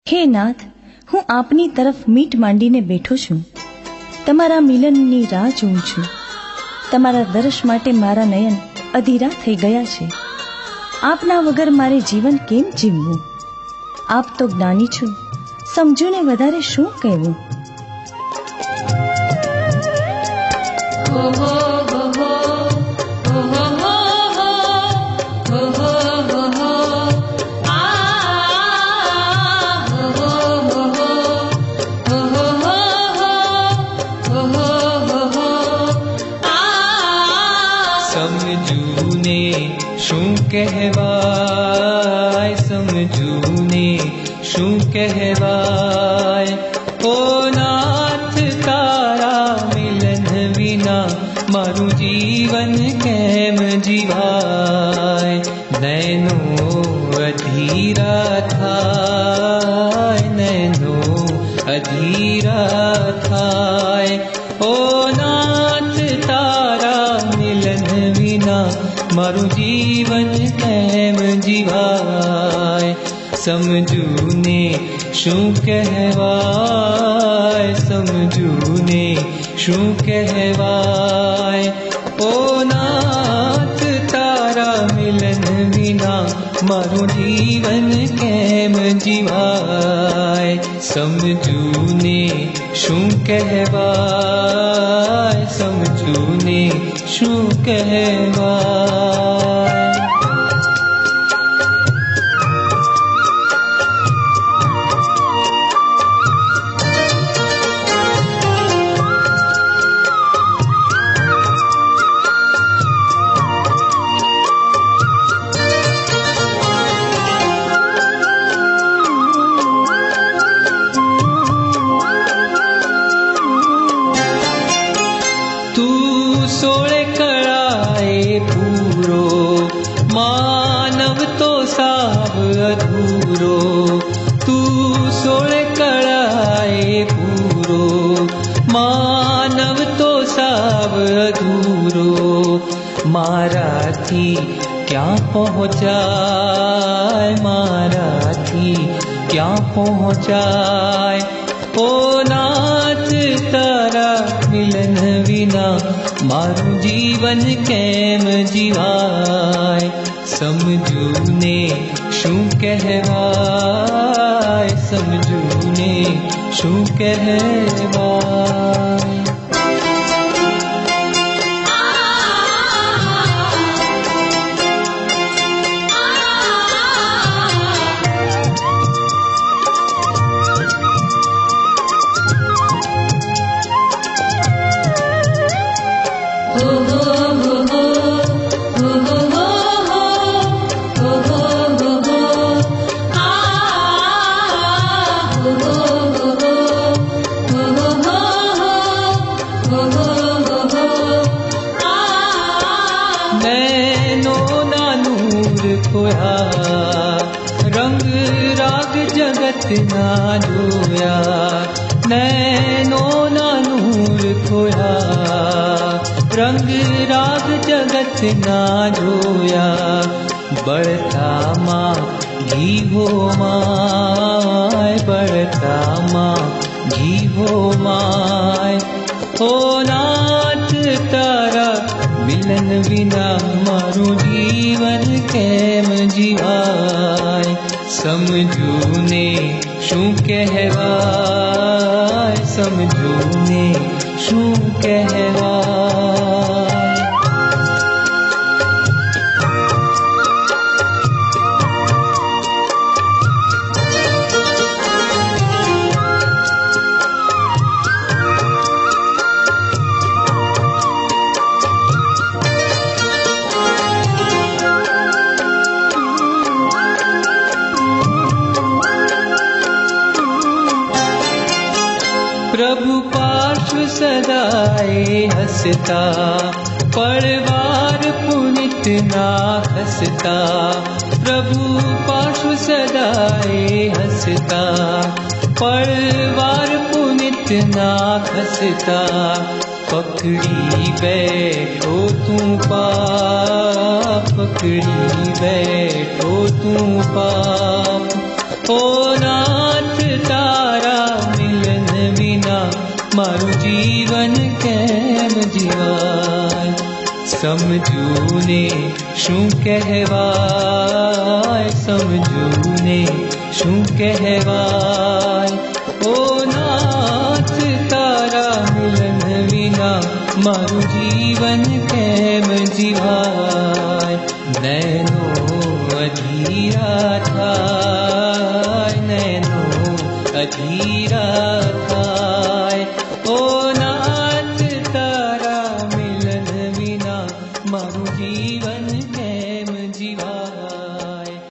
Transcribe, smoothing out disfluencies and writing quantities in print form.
હે નાથ, હું આપની તરફ મીટ માંડીને બેઠો છું. તમારા મિલનની રાહ જોઉં છું. તમારા દર્શ માટે મારા નયન અધીરા થઈ ગયા છે. આપના વગર મારે જીવન કેમ જીવવું? આપ તો જ્ઞાની છો, સમજો ને વધારે શું કહેવું. સમજૂને શું કહેવાય, સમજૂને શું કહેવાય. ઓ નાથ, તારા મિલન વિના મારું જીવન કેમ જીવાય. નૈનો અધીરા થાય, નૈનો અધીરા થાય. ઓ નાથ, તારા મિલન વિના મારું જીવન કેમ જીવાય. સમજૂને શું કહેવાય, સમજૂને શું કહેવાય. ઓ નાથ, તારા મિલન વિના મારું જીવન કેમ જીવાય. સમજૂને શું કહેવાય, સમજૂને શું કહેવાય. સોળે કળાએ પૂરો, માનવ તો સાવ અધૂરો. તું સોળે કળાએ પૂરો, માનવ તો સાવ અધૂરો. મારાથી ક્યાં પહોંચાય, મારાથી ક્યાં પહોંચાય. ઓ નાથ, તારા મિલન વિના મારું જીવન કેમ જીવાય. સમજૂને શું કહેવાય, સમજૂને શું કહેવાય. નૈનોના નૂર ખોયા, રંગ રાગ જગત ના જોયા. નૈનોના નૂર ખોયા, રંગ રાગ જગત ના જોયા. બળતામાં ઘી હો માય, બળતામાં ઘી હો માય. ઓ નાથ, તારા મિલન વિના મારું જીવન કેમ જીવાય. સમજૂને શું કહેવાય, સમજૂને શું કહેવાય. પ્રભુ પાર્શ્વ સદાય હસતા, પરવાર પુનિત ના ખસતા. પ્રભુ પાર્શ્વ સદાય હસતા, પરવાર પુનિત ના ખસતા. પકડી બેઠો તું પાપ, પકડી બેઠો તું પાપ. ઓ નાથ, સમજૂને શું કહેવાય, સમજૂને શું કહેવાય. ઓ નાથ તારા મિલન વિના મારું જીવન કેમ જીવાય. નૈનો અધીરા થાય, નૈનો અધીરા થાય.